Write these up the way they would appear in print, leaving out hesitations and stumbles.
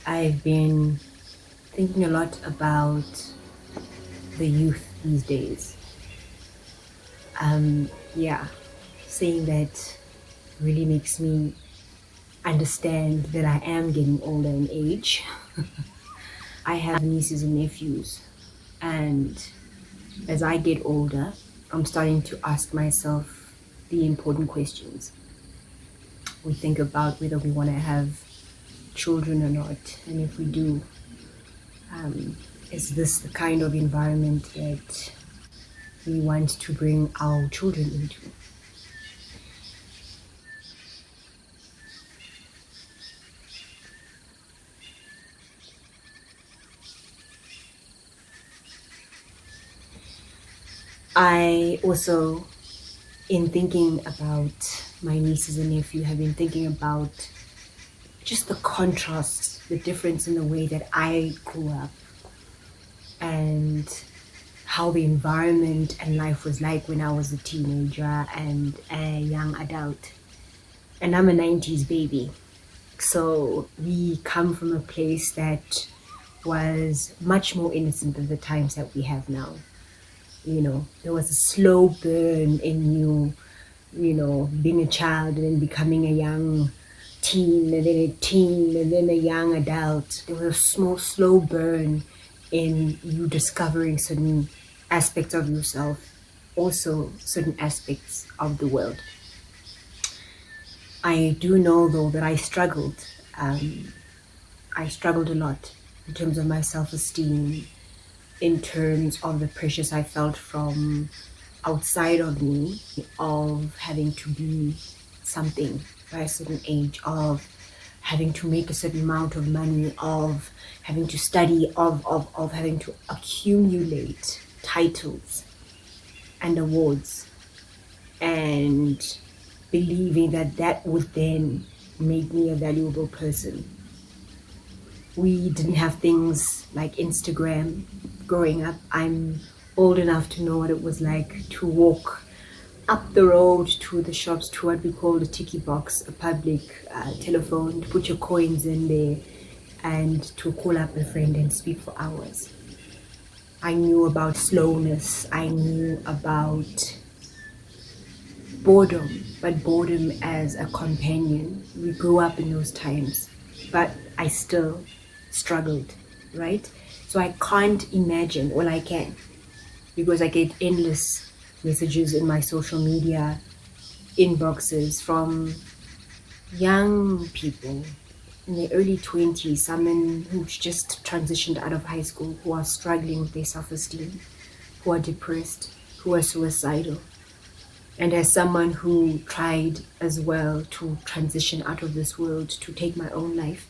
I've been thinking a lot about the youth these days. Yeah, saying that really makes me understand that I am getting older in age. I have nieces and nephews, and as I get older, I'm starting to ask myself the important questions. We think about whether we want to have children or not, and if we do, is this the kind of environment that we want to bring our children into? I also, in thinking about my nieces and nephew, have been thinking about just the contrast, the difference in the way that I grew up and how the environment and life was like when I was a teenager and a young adult. And I'm a 90s baby. So we come from a place that was much more innocent than the times that we have now. You know, there was a slow burn in being a child and then becoming a young teen and then a teen and then a young adult. There was a small, slow burn in you discovering certain aspects of yourself, also certain aspects of the world. I do know though that I struggled. I struggled a lot in terms of my self-esteem, in terms of the pressures I felt from outside of me, of having to be something by a certain age, of having to make a certain amount of money, of having to study, of having to accumulate titles and awards, and believing that that would then make me a valuable person. We didn't have things like Instagram growing up. I'm old enough to know what it was like to walk up the road to the shops, to what we call the tiki box, a public telephone, to put your coins in there and to call up a friend and speak for hours. I knew about slowness. I knew about boredom, but boredom as a companion. We grew up in those times, but I still struggled, right? So I can't imagine, well, I can, because I get endless messages in my social media inboxes from young people in their early 20s, some who've just transitioned out of high school, who are struggling with their self-esteem, who are depressed, who are suicidal. And as someone who tried as well to transition out of this world, to take my own life,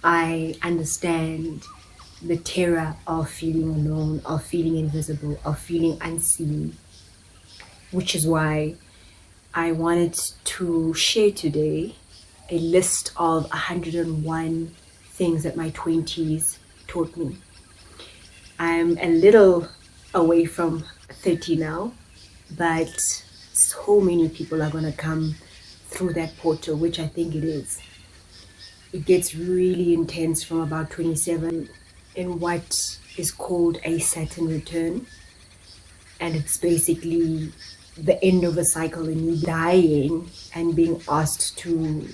I understand the terror of feeling alone, of feeling invisible, of feeling unseen, which is why I wanted to share today a list of 101 things that my 20s taught me. I'm a little away from 30 now, but so many people are going to come through that portal, which I think it is. It gets really intense from about 27 in what is called a Saturn return. And it's basically the end of a cycle and you dying and being asked to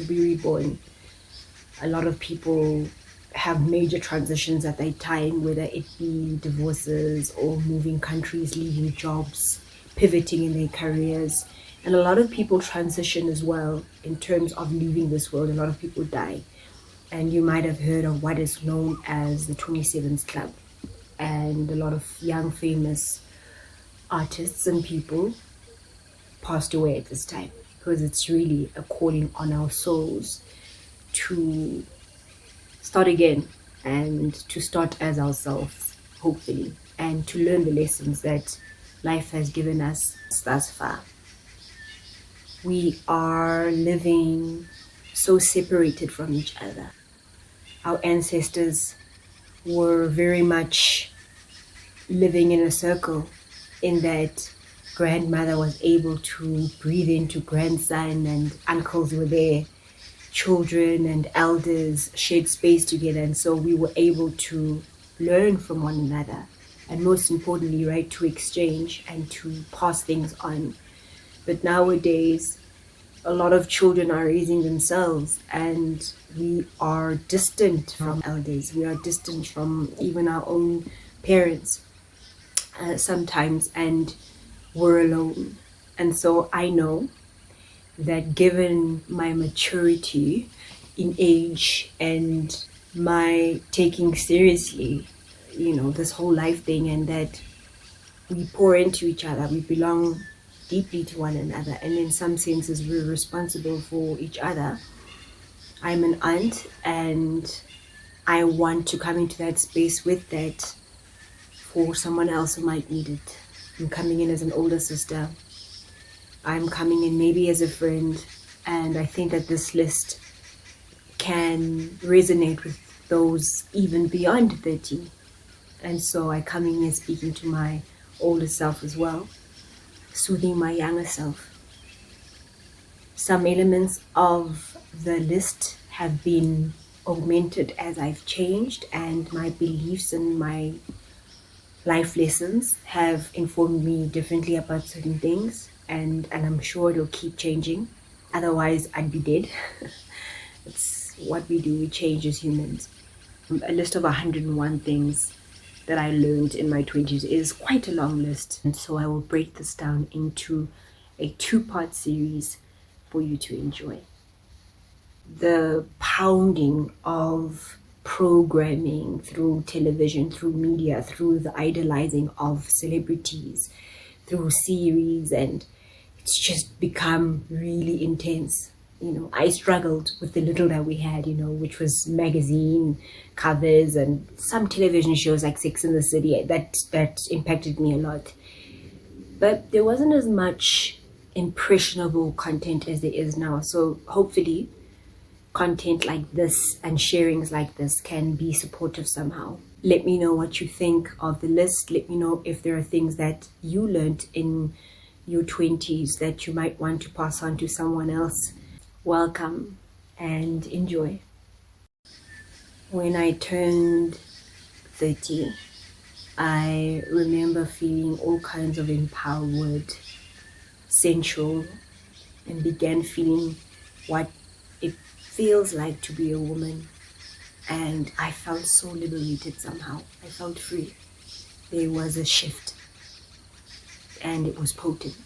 be reborn. A lot of people have major transitions at that time, whether it be divorces or moving countries, leaving jobs, pivoting in their careers. And a lot of people transition as well in terms of leaving this world. A lot of people die. And you might have heard of what is known as the 27th Club. And a lot of young, famous artists and people passed away at this time, because it's really a calling on our souls to start again, and to start as ourselves, hopefully, and to learn the lessons that life has given us thus far. We are living so separated from each other. Our ancestors were very much living in a circle, in that grandmother was able to breathe into grandson, and uncles were there, children and elders shared space together, and so we were able to learn from one another, and most importantly, right, to exchange and to pass things on. But nowadays, a lot of children are raising themselves, and we are distant from elders. We are distant from even our own parents sometimes, and we're alone. And so I know that given my maturity in age and my taking seriously, this whole life thing, and that we pour into each other, we belong deeply to one another, and in some senses we're responsible for each other. I'm an aunt, and I want to come into that space with that for someone else who might need it. I'm coming in as an older sister. I'm coming in maybe as a friend, and I think that this list can resonate with those even beyond 30. And so I come in here speaking to my older self as well, soothing my younger self. Some elements of the list have been augmented as I've changed, and my beliefs and my life lessons have informed me differently about certain things, and I'm sure it'll keep changing. Otherwise, I'd be dead. It's what we do, we change as humans. A list of 101 things that I learned in my 20s is quite a long list, and so I will break this down into a 2-part series for you to enjoy. The pounding of programming through television, through media, through the idolizing of celebrities, through series, and it's just become really intense. I struggled with the little that we had, which was magazine covers and some television shows like Sex and the City. That impacted me a lot. But there wasn't as much impressionable content as there is now. So hopefully content like this and sharings like this can be supportive somehow. Let me know what you think of the list. Let me know if there are things that you learned in your 20s that you might want to pass on to someone else. Welcome and enjoy. When I turned 30, I remember feeling all kinds of empowered, sensual, and began feeling what it feels like to be a woman. And I felt so liberated somehow. I felt free. There was a shift, and it was potent.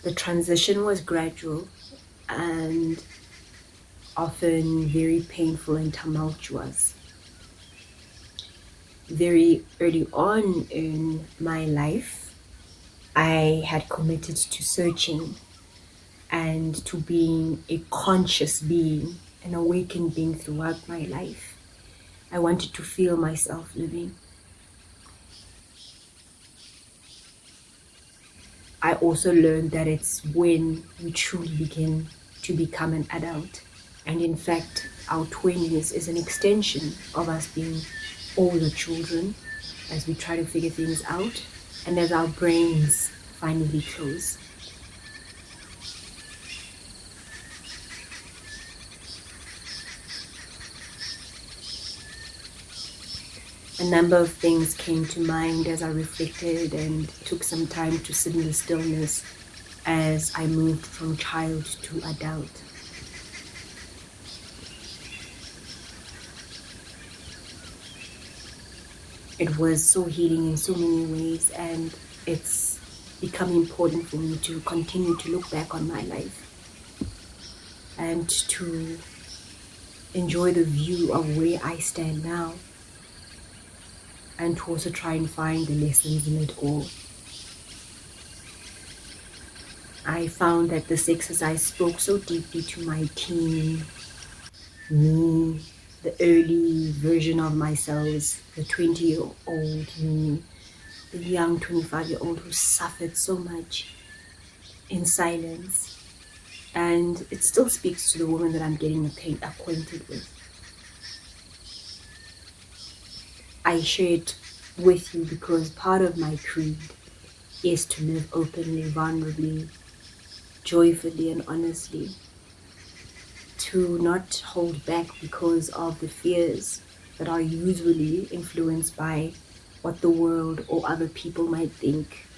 The transition was gradual and often very painful and tumultuous. Very early on in my life, I had committed to searching and to being a conscious being, an awakened being throughout my life. I wanted to feel myself living. I also learned that it's when we truly begin to become an adult. And in fact, our 20s is an extension of us being older children as we try to figure things out and as our brains finally close. A number of things came to mind as I reflected and took some time to sit in the stillness as I moved from child to adult. It was so healing in so many ways, and it's become important for me to continue to look back on my life and to enjoy the view of where I stand now, and to also try and find the lessons in it all. I found that this exercise spoke so deeply to my teen me, the early version of myself, the 20-year-old me, the young 25-year-old who suffered so much in silence. And it still speaks to the woman that I'm getting acquainted with. I share it with you because part of my creed is to live openly, vulnerably, joyfully, and honestly. To not hold back because of the fears that are usually influenced by what the world or other people might think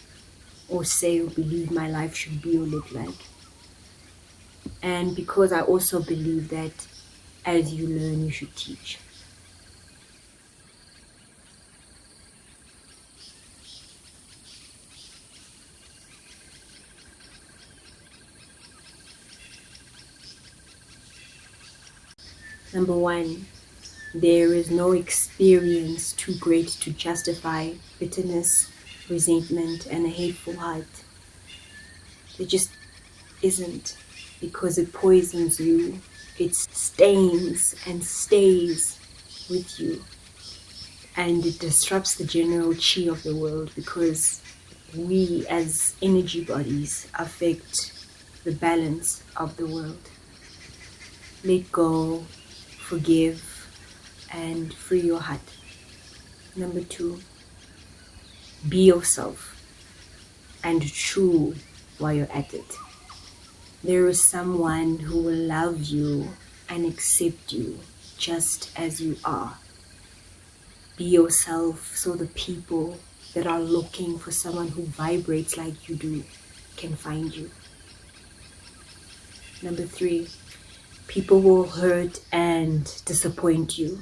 or say or believe my life should be or look like. And because I also believe that as you learn, you should teach. Number one, there is no experience too great to justify bitterness, resentment, and a hateful heart. There just isn't, because it poisons you. It stains and stays with you. And it disrupts the general chi of the world, because we as energy bodies affect the balance of the world. Let go, forgive, and free your heart. Number two, be yourself and true while you're at it. There is someone who will love you and accept you just as you are. Be yourself so the people that are looking for someone who vibrates like you do can find you. Number three, people will hurt and disappoint you.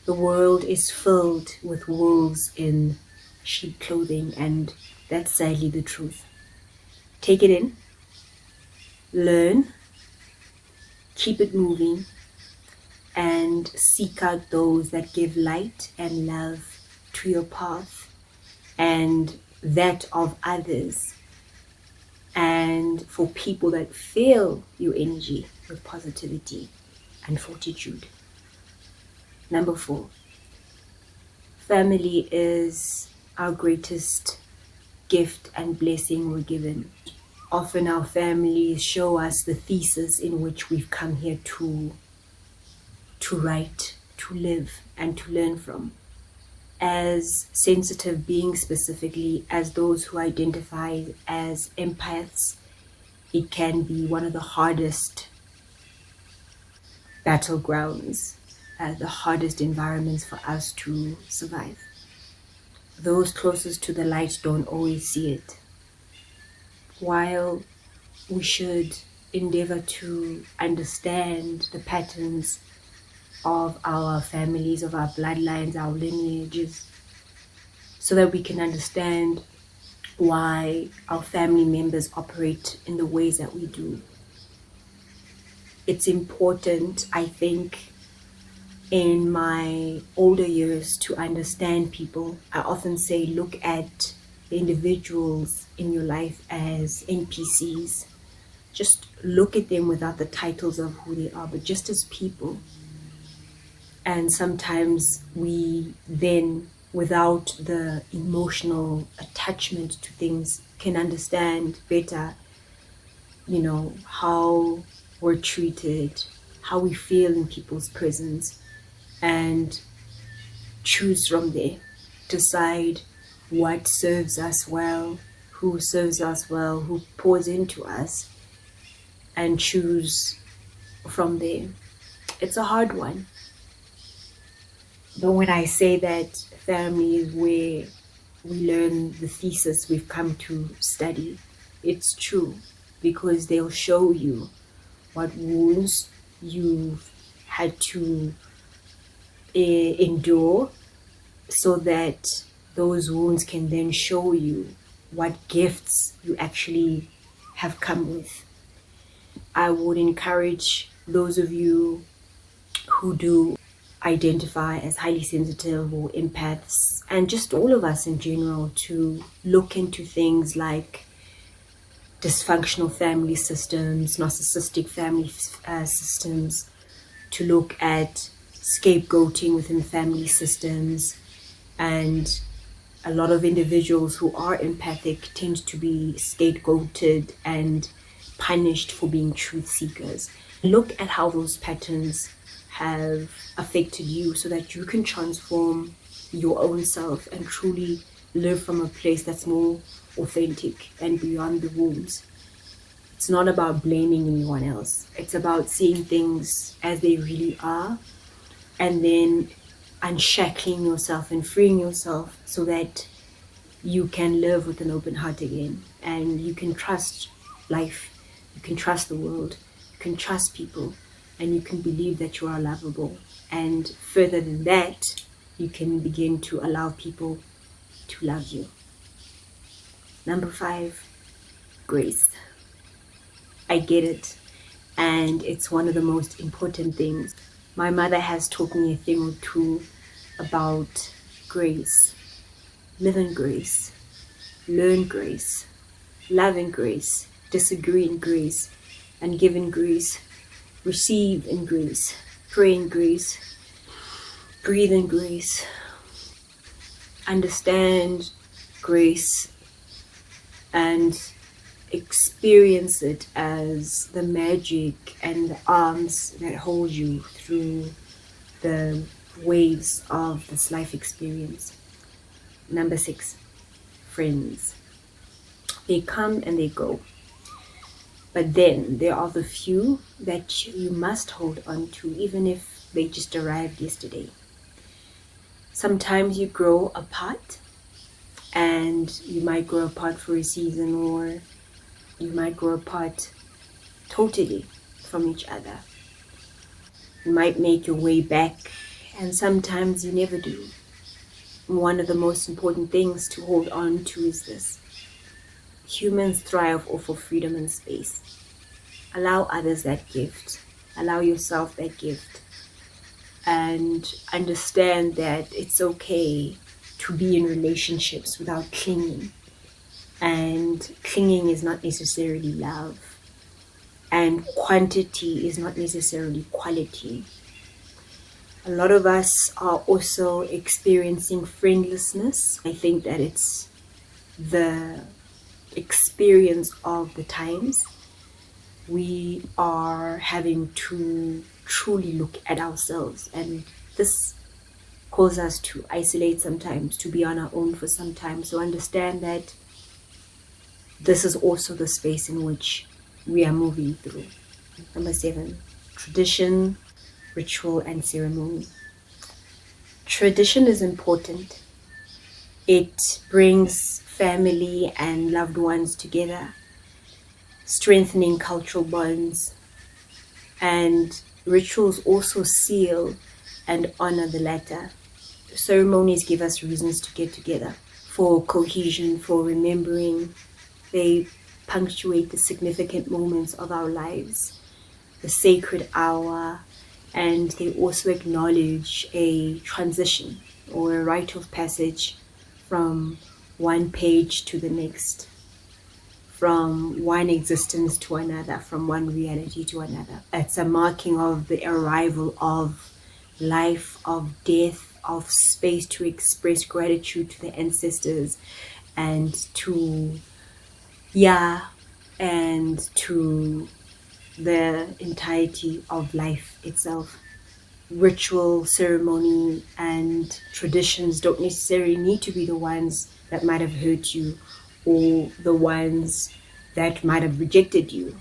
The world is filled with wolves in sheep clothing, and that's sadly the truth. Take it in, learn, keep it moving, and seek out those that give light and love to your path and that of others, and for people that fill your energy with positivity and fortitude. Number four, family is our greatest gift and blessing we're given. Often our families show us the thesis in which we've come here to write, to live, and to learn from. As sensitive beings, specifically as those who identify as empaths, it can be one of the hardest battlegrounds, the hardest environments for us to survive. Those closest to the light don't always see it. While we should endeavor to understand the patterns of our families, of our bloodlines, our lineages, so that we can understand why our family members operate in the ways that we do. It's important, I think, in my older years to understand people. I often say look at the individuals in your life as NPCs. Just look at them without the titles of who they are, but just as people. And sometimes we then, without the emotional attachment to things, can understand better, how we're treated, how we feel in people's presence, and choose from there. Decide what serves us well, who serves us well, who pours into us, and choose from there. It's a hard one. But when I say that family is where we learn the thesis we've come to study, it's true, because they'll show you what wounds you've had to endure, so that those wounds can then show you what gifts you actually have come with. I would encourage those of you who do identify as highly sensitive or empaths, and just all of us in general, to look into things like dysfunctional family systems, narcissistic family systems, to look at scapegoating within family systems, and a lot of individuals who are empathic tend to be scapegoated and punished for being truth seekers. Look at how those patterns have affected you so that you can transform your own self and truly live from a place that's more authentic and beyond the wounds. It's not about blaming anyone else. It's about seeing things as they really are and then unshackling yourself and freeing yourself so that you can live with an open heart again, and you can trust life, you can trust the world, you can trust people, and you can believe that you are lovable. And further than that, you can begin to allow people to love you. Number 5, grace. I get it, and it's one of the most important things. My mother has taught me a thing or two about grace. Live in grace, learn grace, love in grace, disagree in grace, and give in grace, receive in grace, pray in grace, breathe in grace, understand grace, and experience it as the magic and the arms that hold you through the waves of this life experience. Number 6, friends. They come and they go. But then there are the few that you must hold on to, even if they just arrived yesterday. Sometimes you grow apart, and you might grow apart for a season, or you might grow apart totally from each other. You might make your way back, and sometimes you never do. One of the most important things to hold on to is this: humans thrive off of freedom and space. Allow others that gift. Allow yourself that gift. And understand that it's okay to be in relationships without clinging. And clinging is not necessarily love. And quantity is not necessarily quality. A lot of us are also experiencing friendlessness. I think that it's the experience of the times. We are having to truly look at ourselves, and this causes us to isolate sometimes, to be on our own for some time. So understand that this is also the space in which we are moving through. Number 7, tradition, ritual, and ceremony. Tradition is important. It brings family and loved ones together, strengthening cultural bonds. And rituals also seal and honor the latter. Ceremonies give us reasons to get together for cohesion, for remembering. They punctuate the significant moments of our lives, the sacred hour, and they also acknowledge a transition or a rite of passage from one page to the next, from one existence to another, from one reality to another. It's a marking of the arrival of life, of death, of space to express gratitude to the ancestors and to the entirety of life itself. Ritual, ceremony, and traditions don't necessarily need to be the ones that might have hurt you or the ones that might have rejected you.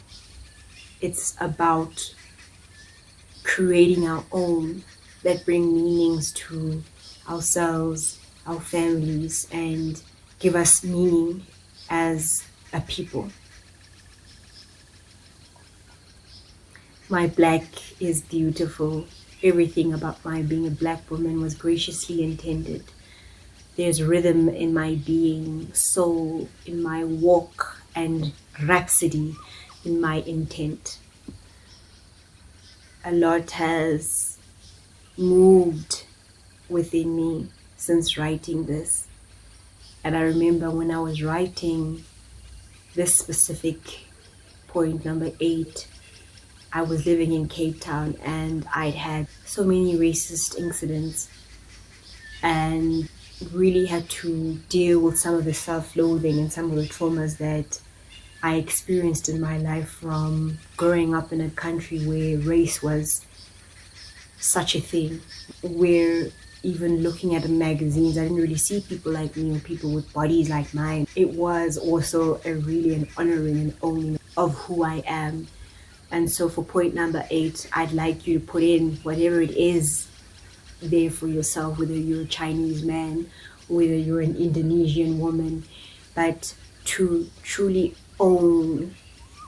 It's about creating our own that bring meanings to ourselves, our families, and give us meaning as a people. My black is beautiful. Everything about my being a black woman was graciously intended. There's rhythm in my being, soul in my walk, and rhapsody in my intent. A lot has moved within me since writing this. And I remember when I was writing this specific point, number 8, I was living in Cape Town and I'd had so many racist incidents and really had to deal with some of the self-loathing and some of the traumas that I experienced in my life from growing up in a country where race was such a thing, where even looking at the magazines, I didn't really see people like me or people with bodies like mine. It was also really an honoring and owning of who I am. And so for point number 8, I'd like you to put in whatever it is there for yourself, whether you're a Chinese man, whether you're an Indonesian woman, but to truly own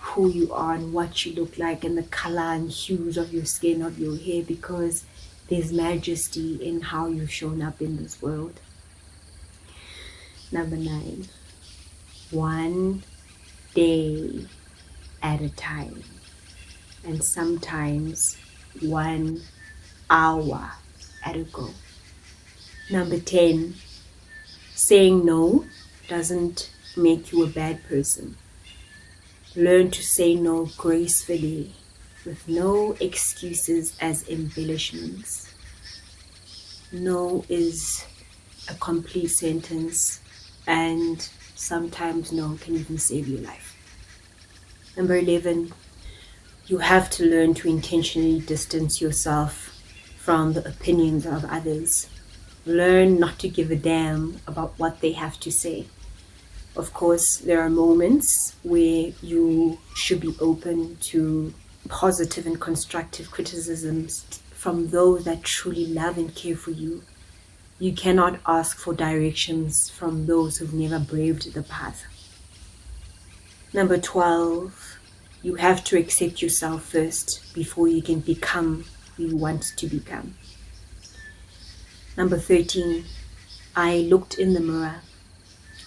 who you are and what you look like and the color and hues of your skin, of your hair, because there's majesty in how you've shown up in this world. Number 9, one day at a time, and sometimes 1 hour at a go. Number 10, saying no doesn't make you a bad person. Learn to say no gracefully, with no excuses as embellishments. No is a complete sentence, and sometimes no can even save your life. Number 11, you have to learn to intentionally distance yourself from the opinions of others. Learn not to give a damn about what they have to say. Of course, there are moments where you should be open to positive and constructive criticisms from those that truly love and care for you. You cannot ask for directions from those who've never braved the path. Number 12, you have to accept yourself first before you can become who you want to become. Number 13, I looked in the mirror.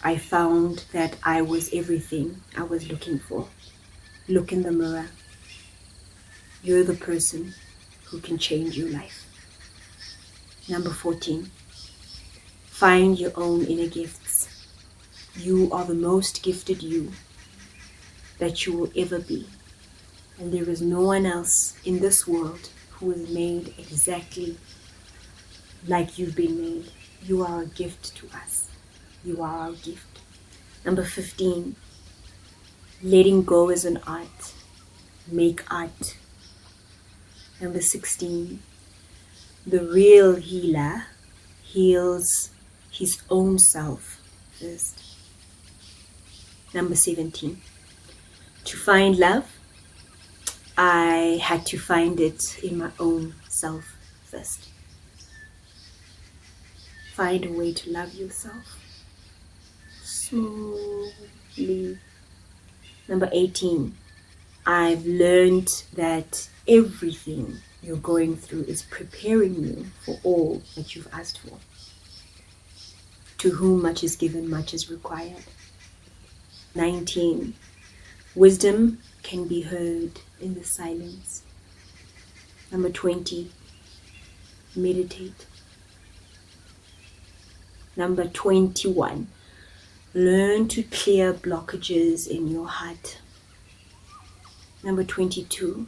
I found that I was everything I was looking for. Look in the mirror. You're the person who can change your life. Number 14, find your own inner gifts. You are the most gifted you that you will ever be. And there is no one else in this world who is made exactly like you've been made. You are a gift to us. You are our gift. Number 15, letting go is an art. Make art. Number 16, the real healer heals his own self first. Number 17, to find love, I had to find it in my own self first. Find a way to love yourself slowly. Number 18, I've learned that everything you're going through is preparing you for all that you've asked for. To whom much is given, much is required. 19, wisdom can be heard in the silence. Number 20, meditate. Number 21, learn to clear blockages in your heart. Number 22,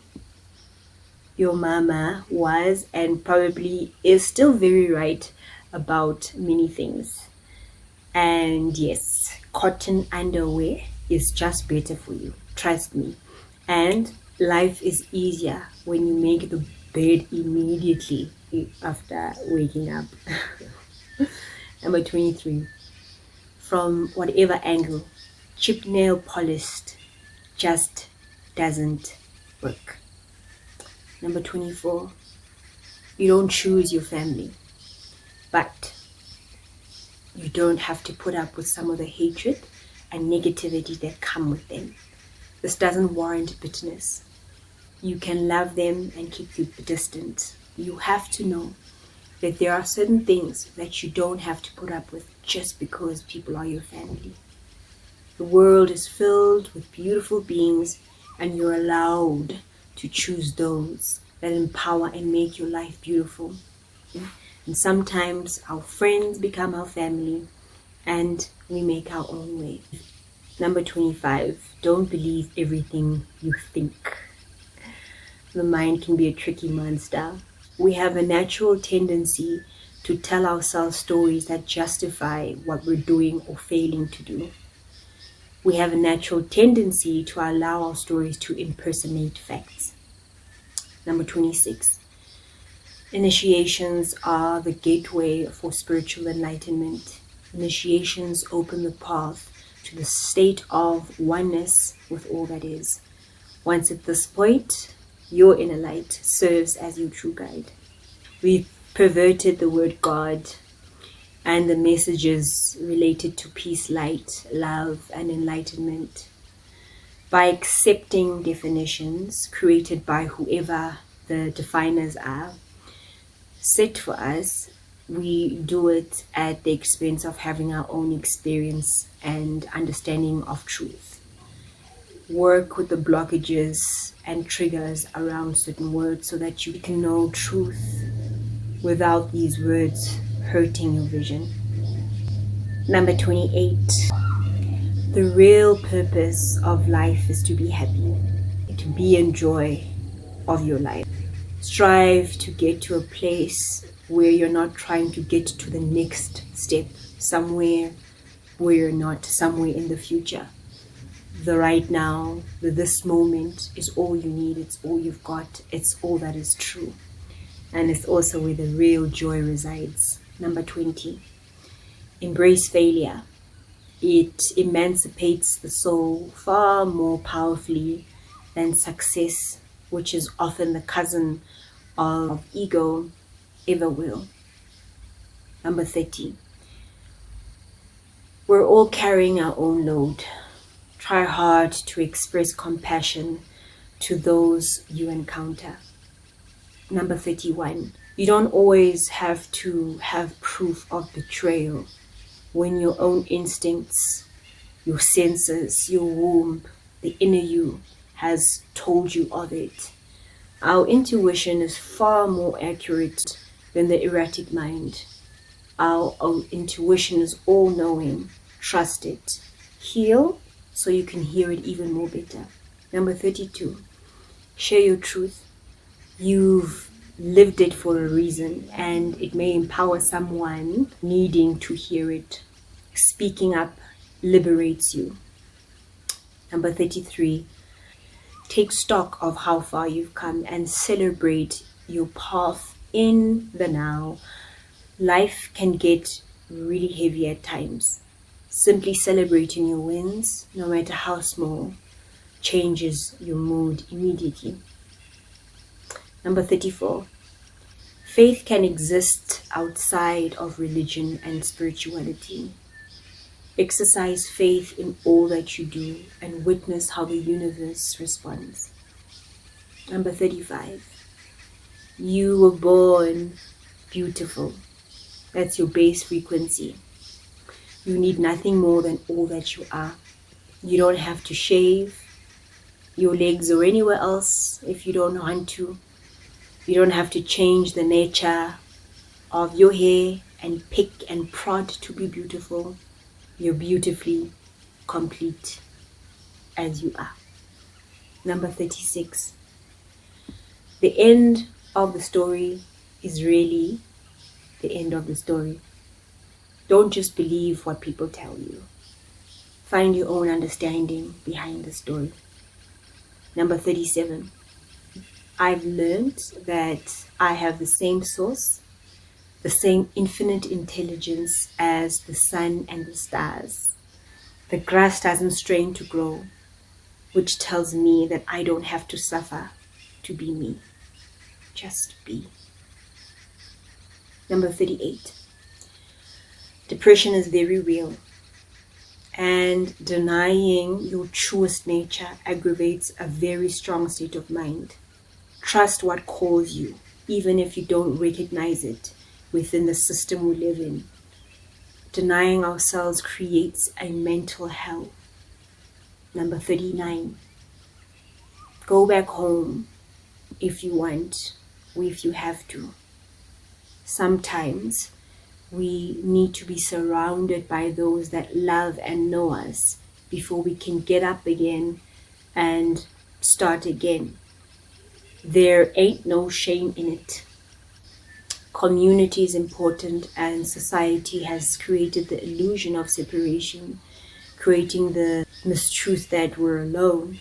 your mama was and probably is still very right about many things. And yes, cotton underwear is just better for you. Trust me. And life is easier when you make the bed immediately after waking up. Number 23, from whatever angle, chip nail polished just doesn't work. Number 24, you don't choose your family, but you don't have to put up with some of the hatred and negativity that come with them. This doesn't warrant bitterness. You can love them and keep you distant. You have to know that there are certain things that you don't have to put up with just because people are your family. The world is filled with beautiful beings, and you're allowed to choose those that empower and make your life beautiful. And sometimes our friends become our family, and we make our own way. Number 25, don't believe everything you think. The mind can be a tricky monster. We have a natural tendency to tell ourselves stories that justify what we're doing or failing to do. We have a natural tendency to allow our stories to impersonate facts. Number 26. Initiations are the gateway for spiritual enlightenment. Initiations open the path to the state of oneness with all that is. Once at this point, your inner light serves as your true guide. We've perverted the word God and the messages related to peace, light, love, and enlightenment by accepting definitions created by whoever the definers are set for us. We do it at the expense of having our own experience and understanding of truth. Work with the blockages and triggers around certain words so that you can know truth without these words hurting your vision. Number 28. The real purpose of life is to be happy, to be in joy of your life. Strive to get to a place where you're not trying to get to the next step, somewhere where you're not, somewhere in the future. The right now, this moment is all you need, it's all you've got, it's all that is true. And it's also where the real joy resides. Number 20. Embrace failure. It emancipates the soul far more powerfully than success, which is often the cousin of ego, ever will. Number 30. We're all carrying our own load. Try hard to express compassion to those you encounter. Number 31. You don't always have to have proof of betrayal when your own instincts, your senses, your womb, the inner you has told you of it. Our intuition is far more accurate than the erratic mind. Our intuition is all-knowing. Trust it. Heal so you can hear it even more better. Number 32. Share your truth. You've lived it for a reason, and it may empower someone needing to hear it. Speaking up liberates you. Number 33. Take stock of how far you've come and celebrate your path in the now. Life can get really heavy at times. Simply celebrating your wins, no matter how small, changes your mood immediately. Number 34. Faith can exist outside of religion and spirituality. Exercise faith in all that you do and witness how the universe responds. Number 35. You were born beautiful. That's your base frequency. You need nothing more than all that you are. You don't have to shave your legs or anywhere else if you don't want to. You don't have to change the nature of your hair and pick and prod to be beautiful. You're beautifully complete as you are. Number 36. The end of the story is really the end of the story. Don't just believe what people tell you. Find your own understanding behind the story. Number 37. I've learned that I have the same source, the same infinite intelligence as the sun and the stars. The grass doesn't strain to grow, which tells me that I don't have to suffer to be me. Just be. Number 38. Depression is very real, and denying your truest nature aggravates a very strong state of mind. Trust what calls you, even if you don't recognize it within the system we live in. Denying ourselves creates a mental hell. Number 39. Go back home if you want, or if you have to. Sometimes we need to be surrounded by those that love and know us before we can get up again and start again. There ain't no shame in it. Community is important, and society has created the illusion of separation, creating the mistruth that we're alone.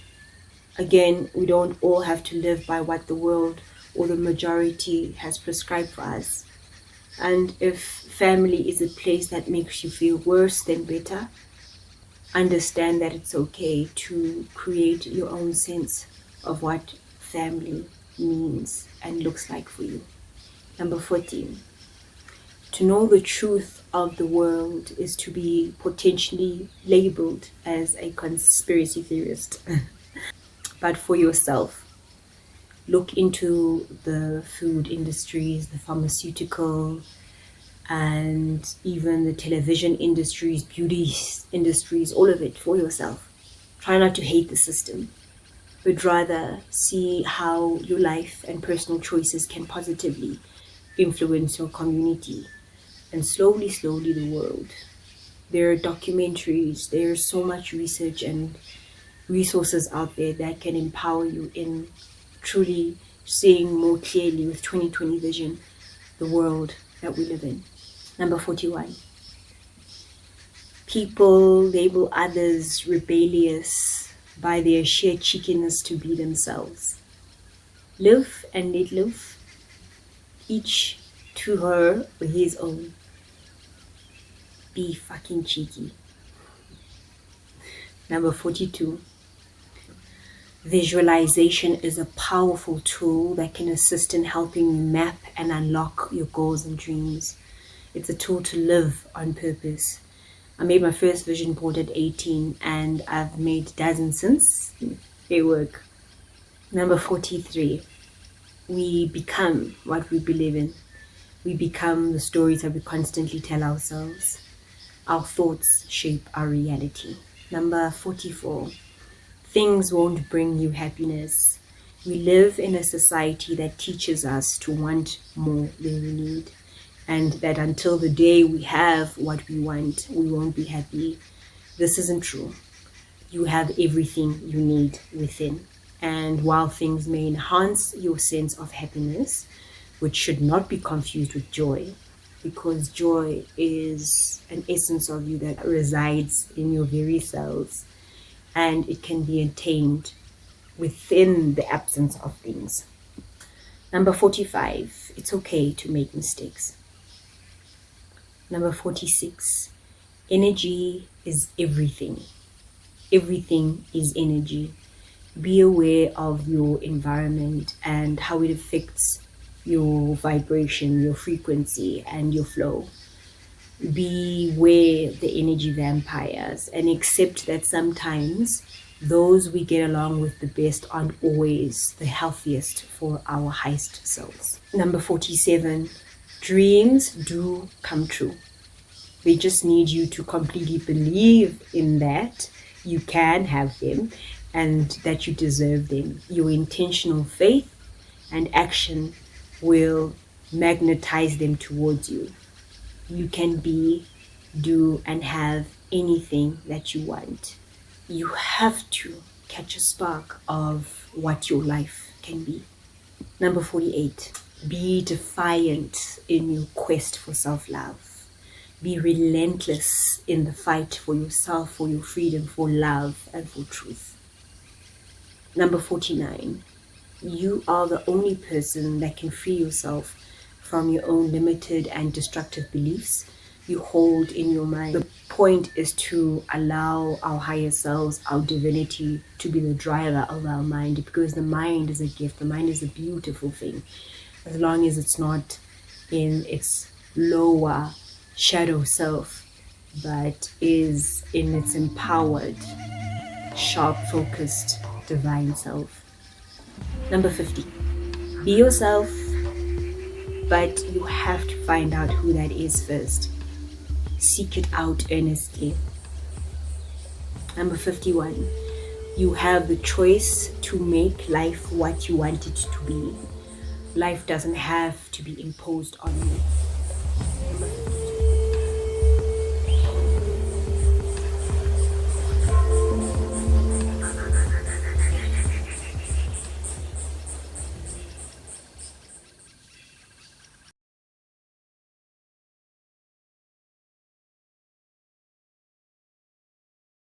Again, we don't all have to live by what the world or the majority has prescribed for us. And if family is a place that makes you feel worse than better, understand that it's okay to create your own sense of what family means and looks like for you. Number 14. To know the truth of the world is to be potentially labeled as a conspiracy theorist. But for yourself, look into the food industries, the pharmaceutical, and even the television industries, beauty industries, all of it for yourself. Try not to hate the system, but rather see how your life and personal choices can positively influence your community and slowly the world. There are documentaries, there's so much research and resources out there that can empower you in truly seeing more clearly with 2020 vision the world that we live in. Number 41. People label others rebellious by their sheer cheekiness to be themselves. Live and let live, each to her or his own. Be fucking cheeky. Number 42. Visualization is a powerful tool that can assist in helping you map and unlock your goals and dreams. It's a tool to live on purpose. I made my first vision board at 18 and I've made dozens since. They work. Number 43. We become what we believe in. We become the stories that we constantly tell ourselves. Our thoughts shape our reality. Number 44. Things won't bring you happiness. We live in a society that teaches us to want more than we need, and that until the day we have what we want, we won't be happy. This isn't true. You have everything you need within. And while things may enhance your sense of happiness, which should not be confused with joy, because joy is an essence of you that resides in your very cells, and it can be attained within the absence of things. Number 45, it's okay to make mistakes. Number 46, energy is everything. Everything is energy. Be aware of your environment and how it affects your vibration, your frequency, and your flow. Beware the energy vampires and accept that sometimes those we get along with the best aren't always the healthiest for our highest selves. Number 47, dreams do come true. They just need you to completely believe in that you can have them and that you deserve them. Your intentional faith and action will magnetize them towards you. You can be, do, and have anything that you want. You have to catch a spark of what your life can be. Number 48, be defiant in your quest for self-love. Be relentless in the fight for yourself, for your freedom, for love, and for truth. Number 49, you are the only person that can free yourself from your own limited and destructive beliefs you hold in your mind. The point is to allow our higher selves, our divinity, to be the driver of our mind, because the mind is a gift. The mind is a beautiful thing, as long as it's not in its lower shadow self, but is in its empowered, sharp, focused, divine self. Number 50, be yourself, but you have to find out who that is first. Seek it out earnestly. Number 51, you have the choice to make life what you want it to be. Life doesn't have to be imposed on you. Number